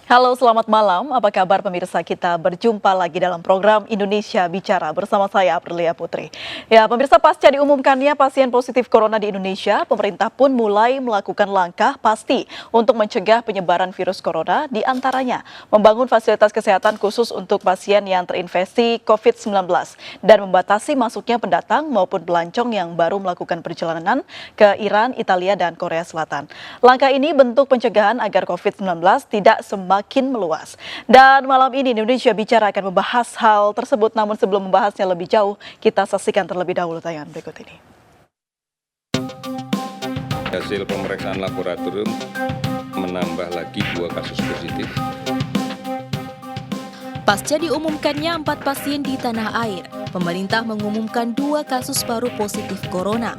Halo, selamat malam. Apa kabar pemirsa? Kita berjumpa lagi dalam program Indonesia Bicara bersama saya Aprilia Putri. Ya, pemirsa, pasca diumumkannya pasien positif corona di Indonesia, pemerintah pun mulai melakukan langkah pasti untuk mencegah penyebaran virus corona, di antaranya membangun fasilitas kesehatan khusus untuk pasien yang terinfeksi COVID-19 dan membatasi masuknya pendatang maupun pelancong yang baru melakukan perjalanan ke Iran, Italia, dan Korea Selatan. Langkah ini bentuk pencegahan agar COVID-19 tidak semakin meluas. Dan malam ini Indonesia Bicara akan membahas hal tersebut, namun sebelum membahasnya lebih jauh, kita saksikan terlebih dahulu tayangan berikut ini. Hasil pemeriksaan laboratorium menambah lagi 2 kasus positif. Pasca diumumkannya 4 pasien di tanah air, pemerintah mengumumkan 2 kasus baru positif corona.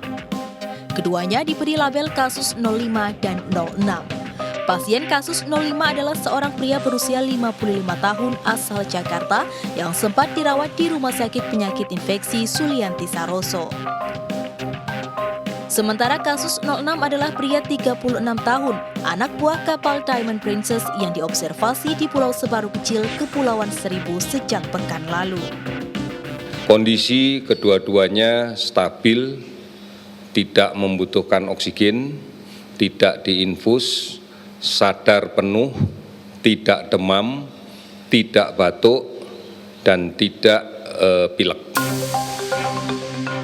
Keduanya diberi label kasus 05 dan 06. Pasien kasus 05 adalah seorang pria berusia 55 tahun asal Jakarta yang sempat dirawat di Rumah Sakit Penyakit Infeksi Sulianti Saroso. Sementara kasus 06 adalah pria 36 tahun, anak buah kapal Diamond Princess yang diobservasi di Pulau Sebaru Kecil, Kepulauan Seribu sejak pekan lalu. Kondisi kedua-duanya stabil, tidak membutuhkan oksigen, tidak diinfus, sadar penuh, tidak demam, tidak batuk, dan tidak pilek.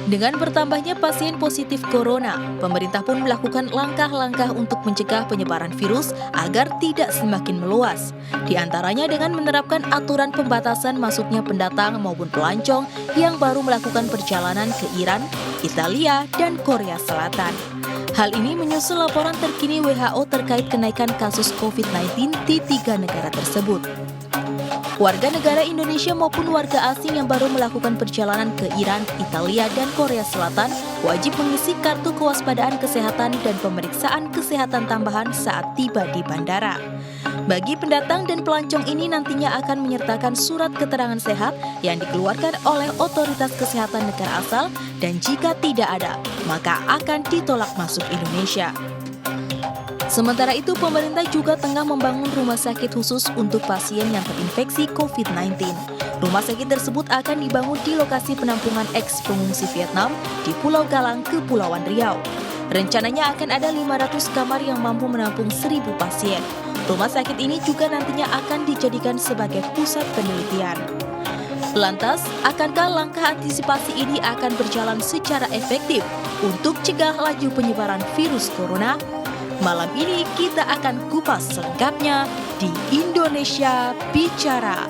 Dengan bertambahnya pasien positif corona, pemerintah pun melakukan langkah-langkah untuk mencegah penyebaran virus agar tidak semakin meluas. Di antaranya dengan menerapkan aturan pembatasan masuknya pendatang maupun pelancong yang baru melakukan perjalanan ke Iran, Italia, dan Korea Selatan. Hal ini menyusul laporan terkini WHO terkait kenaikan kasus COVID-19 di 3 negara tersebut. Warga negara Indonesia maupun warga asing yang baru melakukan perjalanan ke Iran, Italia, dan Korea Selatan wajib mengisi kartu kewaspadaan kesehatan dan pemeriksaan kesehatan tambahan saat tiba di bandara. Bagi pendatang dan pelancong ini nantinya akan menyertakan surat keterangan sehat yang dikeluarkan oleh otoritas kesehatan negara asal dan jika tidak ada, maka akan ditolak masuk Indonesia. Sementara itu, pemerintah juga tengah membangun rumah sakit khusus untuk pasien yang terinfeksi COVID-19. Rumah sakit tersebut akan dibangun di lokasi penampungan eks-pengungsi Vietnam di Pulau Galang, Kepulauan Riau. Rencananya akan ada 500 kamar yang mampu menampung 1.000 pasien. Rumah sakit ini juga nantinya akan dijadikan sebagai pusat penelitian. Lantas, akankah langkah antisipasi ini akan berjalan secara efektif untuk cegah laju penyebaran virus corona? Malam ini kita akan kupas selengkapnya di Indonesia Bicara.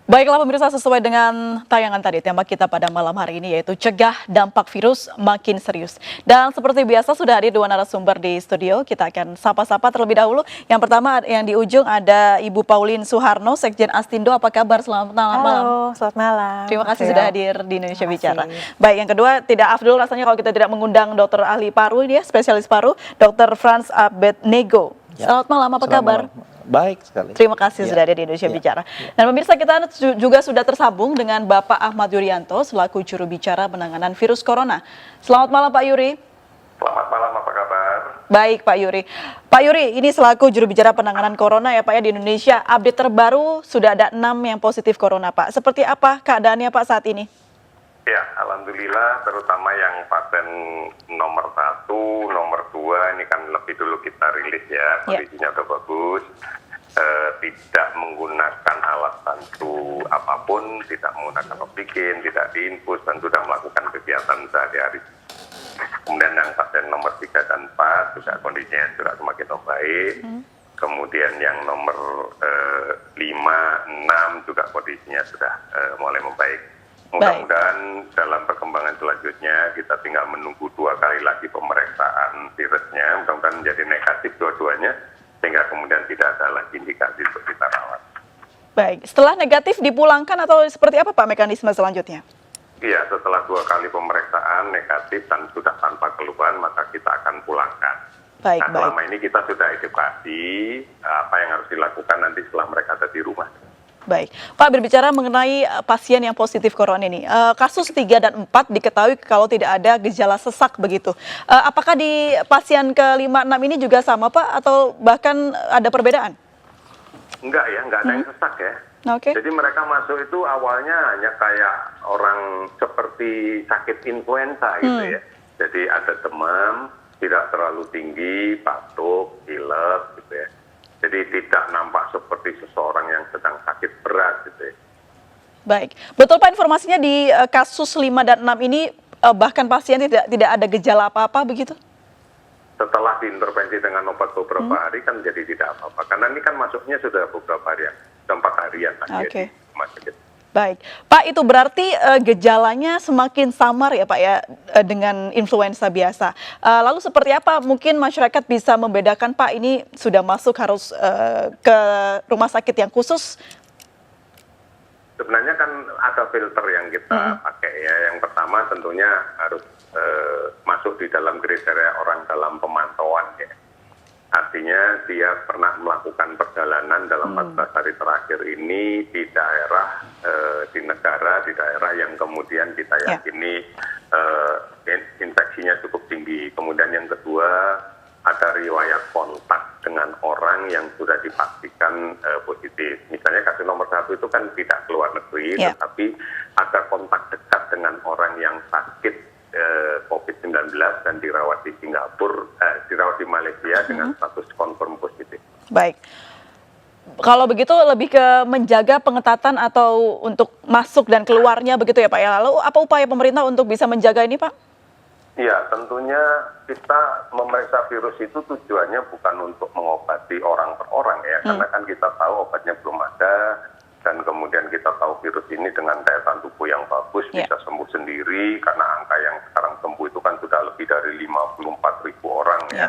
Baiklah pemirsa, sesuai dengan tayangan tadi, tema kita pada malam hari ini yaitu cegah dampak virus makin serius. Dan seperti biasa sudah hadir 2 narasumber di studio, kita akan sapa-sapa terlebih dahulu. Yang pertama yang di ujung ada Ibu Pauline Suharno, Sekjen Astindo. Apa kabar? Selamat malam. Halo, selamat malam. Terima kasih sudah hadir di Indonesia Bicara. Baik, yang kedua tidak afdol rasanya kalau kita tidak mengundang dokter ahli paru ini ya, spesialis paru, Dr. Franz Abednego. Selamat malam, apa kabar? Baik sekali. Terima kasih sudah ada di Indonesia Bicara. Dan pemirsa, kita juga sudah tersambung dengan Bapak Ahmad Yuryanto selaku juru bicara penanganan virus corona. Selamat malam Pak Yuri. Selamat malam, apa kabar? Baik Pak Yuri. Pak Yuri, ini selaku juru bicara penanganan corona ya Pak ya di Indonesia. Update terbaru sudah ada 6 yang positif corona Pak. Seperti apa keadaannya Pak saat ini? Ya, alhamdulillah, terutama yang pasien nomor 1, nomor 2 ini kan lebih dulu kita rilis ya, kondisinya udah bagus, tidak menggunakan alat bantu apapun, tidak menggunakan oksigen, tidak diinfus, dan sudah melakukan kegiatan sehari-hari. Kemudian yang pasien nomor 3 dan 4 juga kondisinya sudah semakin membaik. Kemudian yang nomor 5, 6 juga kondisinya sudah mulai membaik. Mudah-mudahan dalam perkembangan selanjutnya kita tinggal menunggu 2 kali lagi pemeriksaan virusnya, mudah-mudahan menjadi negatif dua-duanya sehingga kemudian tidak ada lagi indikasi untuk kita rawat. Baik, setelah negatif dipulangkan atau seperti apa Pak mekanisme selanjutnya? Iya, setelah 2 kali pemeriksaan negatif dan sudah tanpa keluhan maka kita akan pulangkan. Baik. Selama ini kita sudah edukasi apa yang harus dilakukan nanti setelah mereka ada di rumah. Baik, Pak, berbicara mengenai pasien yang positif corona ini, kasus 3 dan 4 diketahui kalau tidak ada gejala sesak begitu. Apakah di pasien ke-5, 6 ini juga sama, Pak, atau bahkan ada perbedaan? Enggak ya, enggak ada yang sesak ya. Oke. Jadi mereka masuk itu awalnya hanya kayak orang seperti sakit influenza gitu ya. Jadi ada demam, tidak terlalu tinggi, batuk, pilek gitu ya. Jadi tidak nampak seperti seseorang yang sedang sakit berat gitu ya. Baik, betul Pak, informasinya di kasus 5 dan 6 ini bahkan pasien tidak ada gejala apa-apa begitu? Setelah diintervensi dengan obat beberapa hari kan jadi tidak apa-apa. Karena ini kan masuknya sudah beberapa harian, 4 harian lagi Oke. di rumah sakit. Baik, Pak, itu berarti gejalanya semakin samar ya Pak ya dengan influenza biasa. Lalu seperti apa mungkin masyarakat bisa membedakan, Pak, ini sudah masuk harus ke rumah sakit yang khusus? Sebenarnya kan ada filter yang kita pakai ya. Yang pertama tentunya harus masuk di dalam kriteria orang dalam pemantauan ya. Artinya dia pernah melakukan perjalanan dalam 14 hari terakhir ini di daerah, di negara, di daerah yang kemudian kita yakini infeksinya cukup tinggi. Kemudian yang kedua, ada riwayat kontak dengan orang yang sudah dipastikan positif. Misalnya kasus nomor 1 itu kan tidak keluar negeri, tetapi ada kontak dekat dengan orang yang sakit COVID-19 dan dirawat di Singapura, dirawat di Malaysia dengan status confirm positif. Baik. Kalau begitu lebih ke menjaga pengetatan atau untuk masuk dan keluarnya begitu ya Pak ya. Lalu apa upaya pemerintah untuk bisa menjaga ini Pak? Ya, tentunya kita memeriksa virus itu tujuannya bukan untuk mengobati orang per orang ya, karena kan kita tahu obatnya belum ada, dan kemudian kita tahu virus ini dengan daya tahan tubuh yang bagus bisa sembuh sendiri, karena angka yang sekarang sembuh itu kan sudah lebih dari 54.000 orang ya.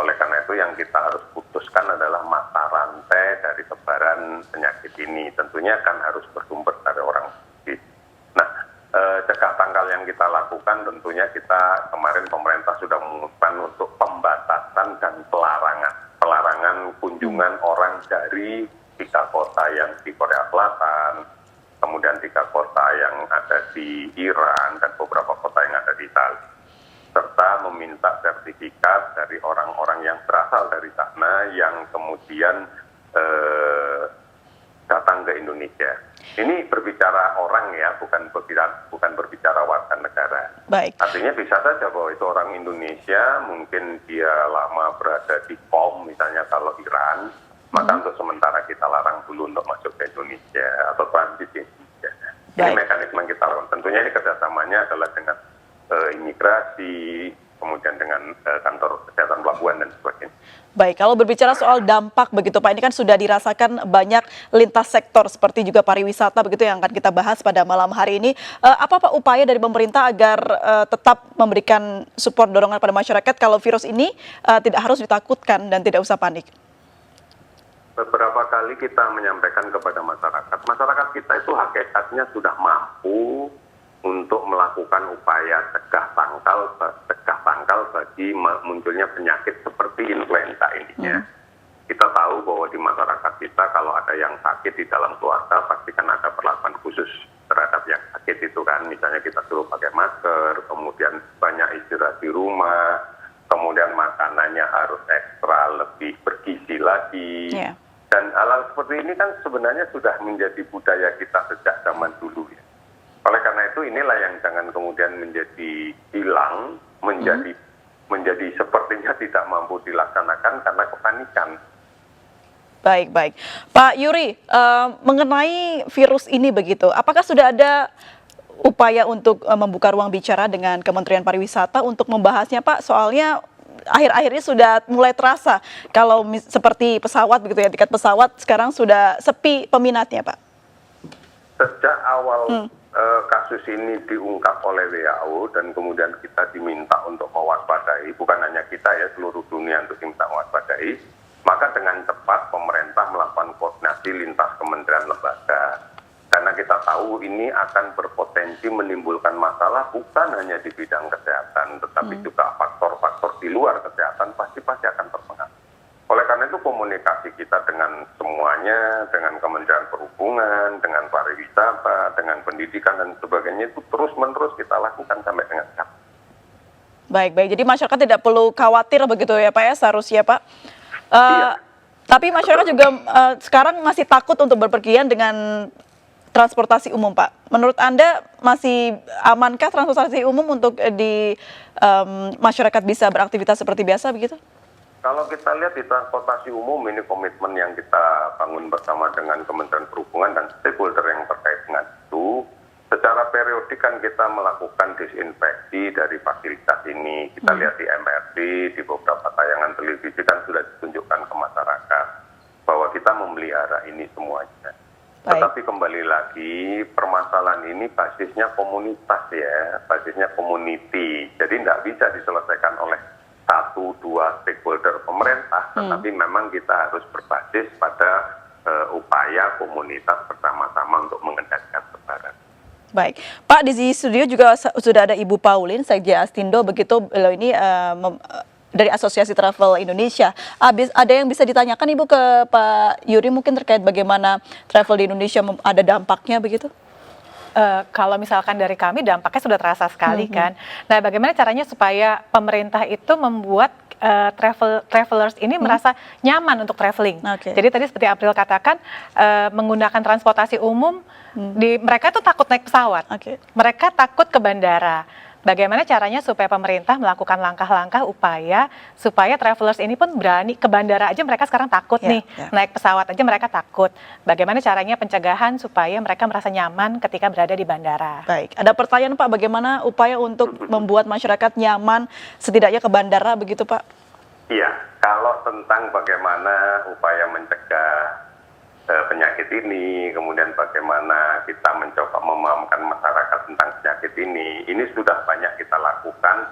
Oleh karena itu yang kita harus putuskan adalah mata rantai dari sebaran penyakit ini. Tentunya kan harus bersumber dari orang positif. Nah, cegah tangkal yang kita lakukan tentunya kita kemarin pemerintah sudah mengumumkan untuk pembatasan dan pelarangan kunjungan orang dari 3 kota yang di Korea Selatan, kemudian 3 kota yang ada di Iran, dan beberapa kota yang ada di Italia. Serta meminta sertifikat dari orang-orang yang berasal dari sana yang kemudian datang ke Indonesia. Ini berbicara orang ya, bukan berbicara warga negara. Baik. Artinya bisa saja bahwa itu orang Indonesia, mungkin dia lama berada di POM, misalnya kalau Iran, maka untuk sementara kita larang dulu untuk masuk ke Indonesia atau transit di Indonesia. Ini mekanisme yang kita lakukan. Tentunya ini kerjasamanya adalah dengan imigrasi, kemudian dengan kantor kesehatan pelabuhan dan sebagainya. Baik, kalau berbicara soal dampak begitu Pak, ini kan sudah dirasakan banyak lintas sektor seperti juga pariwisata begitu yang akan kita bahas pada malam hari ini. Apa Pak upaya dari pemerintah agar tetap memberikan support dorongan pada masyarakat kalau virus ini tidak harus ditakutkan dan tidak usah panik? Beberapa kali kita menyampaikan kepada masyarakat kita itu hakikatnya sudah mampu untuk melakukan upaya cegah tangkal bagi munculnya penyakit seperti influenza ini ya. Kita tahu bahwa di masyarakat kita kalau ada yang sakit di dalam keluarga pasti kan ada perlakuan khusus terhadap yang sakit itu kan. Misalnya kita suruh pakai masker, kemudian banyak istirahat di rumah, kemudian makanannya harus ekstra lebih bergizi lagi. Dan hal-hal seperti ini kan sebenarnya sudah menjadi budaya kita sejak zaman dulu ya. Oleh karena itu inilah yang jangan kemudian menjadi hilang, menjadi sepertinya tidak mampu dilaksanakan karena kepanikan. Baik. Pak Yuri, mengenai virus ini begitu, apakah sudah ada upaya untuk membuka ruang bicara dengan Kementerian Pariwisata untuk membahasnya Pak? Soalnya akhir-akhir ini sudah mulai terasa kalau seperti pesawat begitu ya, tiket pesawat sekarang sudah sepi peminatnya Pak. Sejak awal kasus ini diungkap oleh WHO dan kemudian kita diminta untuk mewaspadai, bukan hanya kita ya, seluruh dunia untuk diminta mewaspadai, maka dengan cepat pemerintah melakukan koordinasi lintas kementerian lembaga. Karena kita tahu ini akan berpotensi menimbulkan masalah bukan hanya di bidang kesehatan, tetapi juga faktor-faktor di luar kesehatan pasti akan terpengaruh. Oleh karena itu komunikasi kita dengan semuanya, dengan Kementerian Perhubungan, dengan pariwisata, dengan pendidikan dan sebagainya itu terus-menerus kita lakukan sampai dengan sekarang. Baik. Jadi masyarakat tidak perlu khawatir begitu ya Pak ya, seharusnya Pak. Iya. Tapi masyarakat juga sekarang masih takut untuk berpergian dengan transportasi umum Pak. Menurut Anda masih amankah transportasi umum untuk di masyarakat bisa beraktivitas seperti biasa begitu? Kalau kita lihat di transportasi umum ini komitmen yang kita bangun bersama dengan Kementerian Perhubungan dan stakeholder yang terkait dengan itu, secara periodik kan kita melakukan disinfeksi dari fasilitas ini. Kita lihat di MRT, di beberapa tayangan televisi kan sudah ditunjukkan ke masyarakat bahwa kita memelihara ini semuanya. Tetapi kembali lagi, permasalahan ini basisnya komunitas ya, basisnya community. Jadi tidak bisa diselesaikan oleh 1-2 stakeholder pemerintah, tetapi memang kita harus berbasis pada upaya komunitas bersama-sama untuk mengendalikan sebaran. Baik, Pak, di studio juga sudah ada Ibu Pauline Sekjen Astindo, begitu beliau ini dari Asosiasi Travel Indonesia. Ada yang bisa ditanyakan Ibu ke Pak Yuri mungkin terkait bagaimana travel di Indonesia ada dampaknya begitu? Kalau misalkan dari kami dampaknya sudah terasa sekali kan. Nah, bagaimana caranya supaya pemerintah itu membuat travelers ini merasa nyaman untuk traveling. Jadi tadi seperti April katakan, menggunakan transportasi umum, mereka tuh takut naik pesawat, mereka takut ke bandara. Bagaimana caranya supaya pemerintah melakukan langkah-langkah upaya supaya travelers ini pun berani ke bandara aja, mereka sekarang takut nih, naik pesawat aja mereka takut. Bagaimana caranya pencegahan supaya mereka merasa nyaman ketika berada di bandara. Baik, ada pertanyaan Pak, bagaimana upaya untuk membuat masyarakat nyaman setidaknya ke bandara begitu Pak? Iya, kalau tentang bagaimana upaya mencegah penyakit ini, kemudian bagaimana kita mencoba memahamkan masyarakat tentang penyakit ini sudah banyak kita lakukan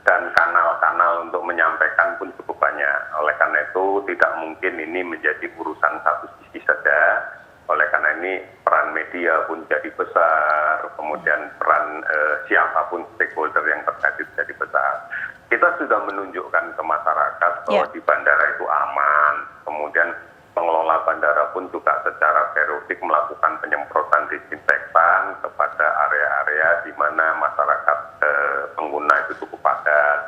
dan kanal-kanal untuk menyampaikan pun cukup banyak. Oleh karena itu tidak mungkin ini menjadi urusan satu sisi saja. Oleh karena ini peran media pun jadi besar, kemudian peran siapapun stakeholder yang terkait jadi besar. Kita sudah menunjukkan ke masyarakat bahwa di bandara itu aman, kemudian pengelola bandara pun juga secara periodik melakukan penyemprotan disinfektan kepada area-area di mana masyarakat pengguna itu cukup padat.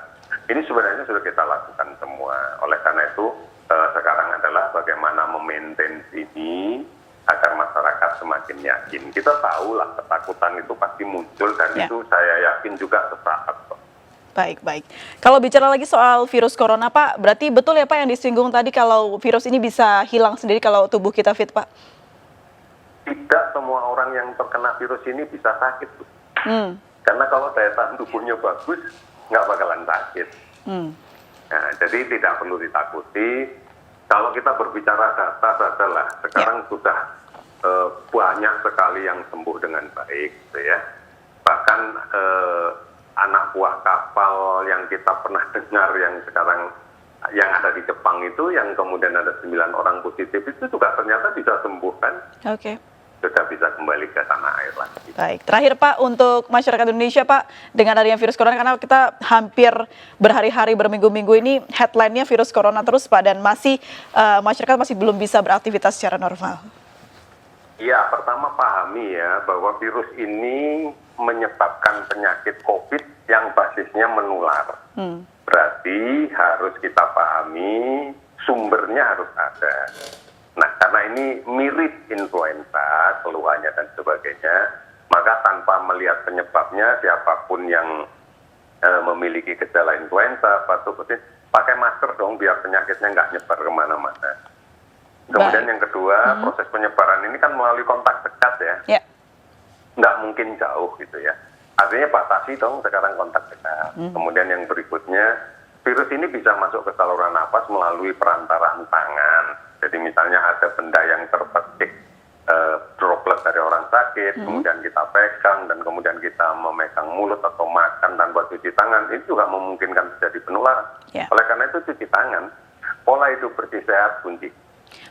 Ini sebenarnya sudah kita lakukan semua. Oleh karena itu sekarang adalah bagaimana memaintain ini agar masyarakat semakin yakin. Kita tahulah ketakutan itu pasti muncul dan itu saya yakin juga sesaat. Baik. Kalau bicara lagi soal virus corona Pak, berarti betul ya Pak yang disinggung tadi kalau virus ini bisa hilang sendiri kalau tubuh kita fit Pak? Tidak semua orang yang terkena virus ini bisa sakit. Karena kalau daya tahan tubuhnya bagus, nggak bakalan sakit. Nah, jadi tidak perlu ditakuti. Kalau kita berbicara data sajalah, sekarang sudah banyak sekali yang sembuh dengan baik. Gitu ya. Bahkan anak buah kapal yang kita pernah dengar yang sekarang yang ada di Jepang itu yang kemudian ada 9 orang positif itu juga ternyata bisa sembuh kan? Sudah bisa kembali ke tanah air lagi. Baik, terakhir Pak untuk masyarakat Indonesia Pak dengan adanya virus corona karena kita hampir berhari-hari berminggu-minggu ini headline-nya virus corona terus Pak dan masih masyarakat masih belum bisa beraktivitas secara normal. Iya, pertama pahami ya bahwa virus ini menyebabkan penyakit COVID yang basisnya menular. Berarti harus kita pahami sumbernya harus ada. Nah, karena ini mirip influenza, keluhannya dan sebagainya, maka tanpa melihat penyebabnya, siapapun yang memiliki gejala influenza, pakai masker dong biar penyakitnya nggak nyebar kemana-mana. Kemudian yang kedua, proses penyebaran ini kan melalui kontak dekat ya. Nggak mungkin jauh gitu ya. Artinya batasi dong sekarang kontak dekat. Kemudian yang berikutnya, virus ini bisa masuk ke saluran napas melalui perantaraan tangan. Jadi misalnya ada benda yang terpetik droplet dari orang sakit, kemudian kita pegang dan kemudian kita memegang mulut atau makan tanpa cuci tangan, itu juga memungkinkan terjadi penularan. Oleh karena itu cuci tangan, pola hidup bersih sehat kunci.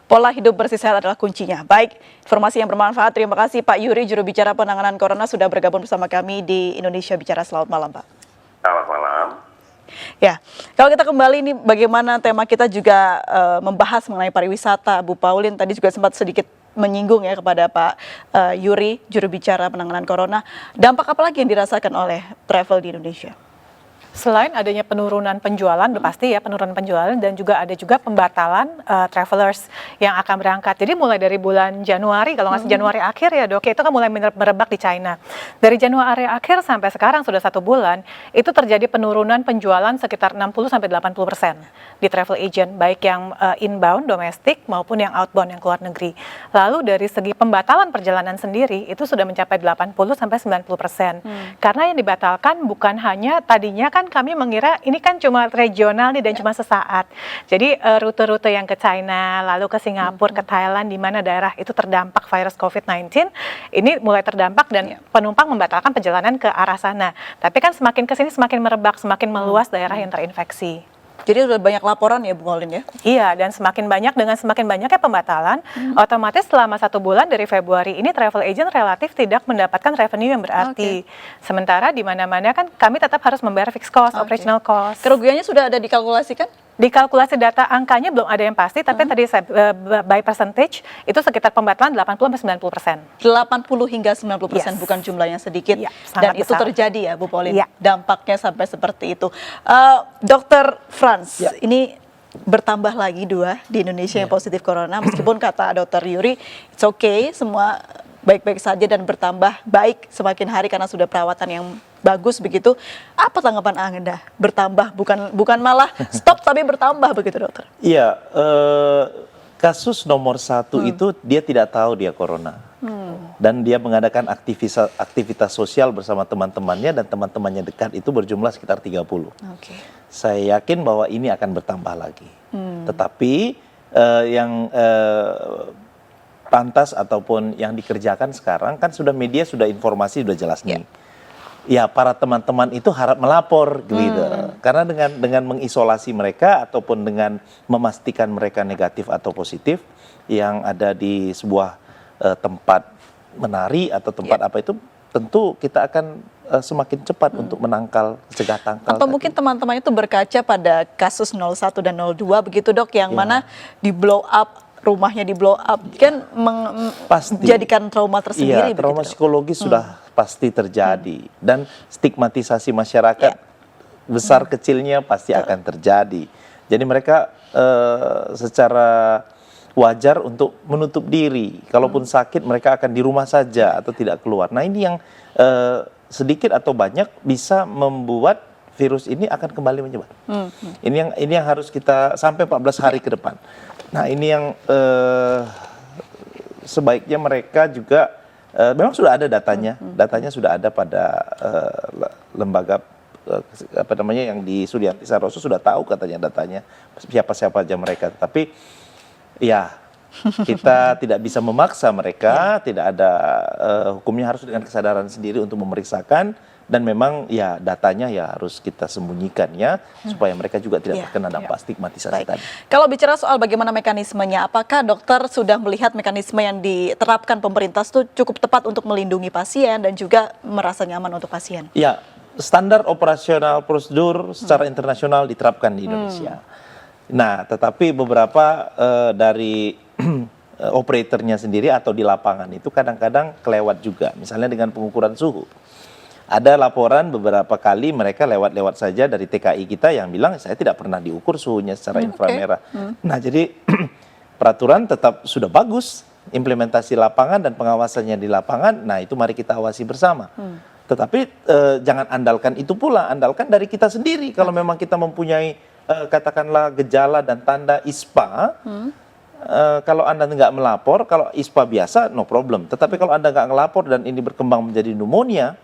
Pola hidup bersih sehat adalah kuncinya. Baik, informasi yang bermanfaat. Terima kasih Pak Yuri, juru bicara penanganan corona sudah bergabung bersama kami di Indonesia Bicara. Selamat malam Pak. Selamat malam. Ya, kalau kita kembali ini bagaimana tema kita juga membahas mengenai pariwisata. Bu Pauline tadi juga sempat sedikit menyinggung ya kepada Pak Yuri, juru bicara penanganan corona. Dampak apa lagi yang dirasakan oleh travel di Indonesia? Selain adanya penurunan penjualan, udah pasti ya penurunan penjualan, dan juga ada juga pembatalan travelers yang akan berangkat. Jadi mulai dari bulan Januari, kalau nggak Januari akhir ya Dok, itu kan mulai merebak di China. Dari Januari akhir sampai sekarang sudah 1 bulan, itu terjadi penurunan penjualan sekitar 60-80% di travel agent, baik yang inbound, domestik, maupun yang outbound, yang keluar negeri. Lalu dari segi pembatalan perjalanan sendiri, itu sudah mencapai 80-90%. Karena yang dibatalkan bukan hanya tadinya kan kami mengira ini kan cuma regional nih dan cuma sesaat. Jadi rute-rute yang ke China, lalu ke Singapura, ke Thailand, di mana daerah itu terdampak virus COVID-19, ini mulai terdampak dan penumpang membatalkan perjalanan ke arah sana. Tapi kan semakin ke sini semakin merebak, semakin meluas daerah yang terinfeksi. Jadi sudah banyak laporan ya Bu Pauline ya? Iya, dan semakin banyak, dengan semakin banyaknya pembatalan, otomatis selama 1 bulan dari Februari ini travel agent relatif tidak mendapatkan revenue yang berarti. Sementara di mana-mana kan kami tetap harus membayar fixed cost, operational cost. Kerugiannya sudah ada dikalkulasikan? Dikalkulasi data angkanya belum ada yang pasti, tapi tadi saya by percentage itu sekitar pembatalan 80-90%. 80 hingga 90%, bukan jumlahnya sedikit. Iya, dan sangat itu besar. terjadi ya Bu Pauline, Iya. dampaknya sampai seperti itu. Dr. Franz, ini bertambah lagi 2 di Indonesia yang positif corona, meskipun kata Dr. Yuri, it's okay, semua baik-baik saja dan bertambah baik semakin hari karena sudah perawatan yang bagus begitu. Apa tanggapan Anda? Bertambah, bukan malah stop tapi bertambah begitu dokter? Iya, kasus nomor 1 itu dia tidak tahu dia corona. Dan dia mengadakan aktivitas sosial bersama teman-temannya, dan teman-temannya dekat itu berjumlah sekitar 30. Saya yakin bahwa ini akan bertambah lagi. Tetapi yang pantas ataupun yang dikerjakan sekarang kan sudah media, sudah informasi, sudah jelas nih. Ya, para teman-teman itu harap melapor gitu. Karena dengan mengisolasi mereka ataupun dengan memastikan mereka negatif atau positif yang ada di sebuah tempat menari atau tempat apa itu, tentu kita akan semakin cepat untuk menangkal, cegah tangkal. Atau mungkin teman-teman itu berkaca pada kasus 01 dan 02 begitu Dok, yang mana di blow up, rumahnya di blow up, kan menjadikan trauma tersendiri. Iya, trauma begitu, psikologis sudah pasti terjadi, dan stigmatisasi masyarakat besar kecilnya pasti akan terjadi. Jadi mereka secara wajar untuk menutup diri. Kalaupun sakit mereka akan di rumah saja atau tidak keluar. Nah, ini yang sedikit atau banyak bisa membuat virus ini akan kembali menyebar. Ini yang harus kita sampai 14 hari ke depan. Nah, ini yang sebaiknya mereka juga memang sudah ada datanya. Datanya sudah ada pada lembaga apa namanya yang di Sulianti Saroso, sudah tahu katanya datanya siapa-siapa aja mereka. Tapi ya kita tidak bisa memaksa mereka, tidak ada hukumnya, harus dengan kesadaran sendiri untuk memeriksakan. Dan memang ya datanya ya harus kita sembunyikan ya, supaya mereka juga tidak terkena dampak stigmatisasi tadi. Kalau bicara soal bagaimana mekanismenya, apakah dokter sudah melihat mekanisme yang diterapkan pemerintah itu cukup tepat untuk melindungi pasien dan juga merasa nyaman untuk pasien? Ya, standar operasional prosedur secara internasional diterapkan di Indonesia. Nah, tetapi beberapa dari operatornya sendiri atau di lapangan itu kadang-kadang kelewat juga, misalnya dengan pengukuran suhu. Ada laporan beberapa kali mereka lewat-lewat saja dari TKI kita yang bilang saya tidak pernah diukur suhunya secara inframerah. Nah, jadi peraturan tetap sudah bagus, implementasi lapangan dan pengawasannya di lapangan, nah itu mari kita awasi bersama. Tetapi jangan andalkan itu pula, andalkan dari kita sendiri. Kalau memang kita mempunyai katakanlah gejala dan tanda ISPA, kalau Anda nggak melapor, kalau ISPA biasa no problem. Tetapi kalau Anda nggak ngelapor dan ini berkembang menjadi pneumonia,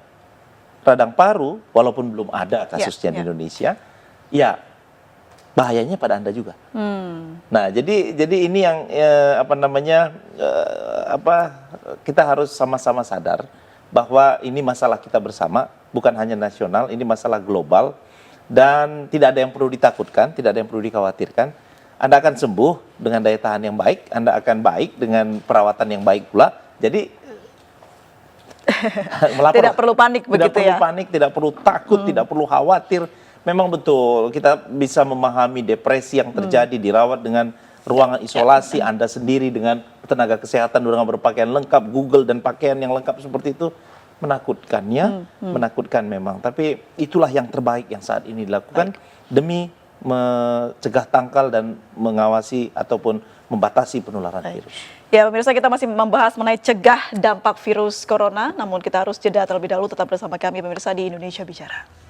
radang paru, walaupun belum ada kasusnya di Indonesia, ya bahayanya pada Anda juga. Nah, jadi ini yang kita harus sama-sama sadar bahwa ini masalah kita bersama, bukan hanya nasional, ini masalah global, dan tidak ada yang perlu ditakutkan, tidak ada yang perlu dikhawatirkan. Anda akan sembuh dengan daya tahan yang baik, Anda akan baik dengan perawatan yang baik pula. Jadi melapor, tidak perlu panik begitu ya? Tidak perlu panik, tidak perlu takut, tidak perlu khawatir. memang betul kita bisa memahami depresi yang terjadi dirawat dengan ruangan isolasi, Anda sendiri dengan tenaga kesehatan dengan berpakaian lengkap, Google dan pakaian yang lengkap seperti itu menakutkan ya, menakutkan memang. Tapi itulah yang terbaik yang saat ini dilakukan demi mencegah tangkal dan mengawasi ataupun membatasi penularan virus. Ya pemirsa, kita masih membahas mengenai cegah dampak virus corona, namun kita harus jeda terlebih dahulu. Tetap bersama kami pemirsa di Indonesia Bicara.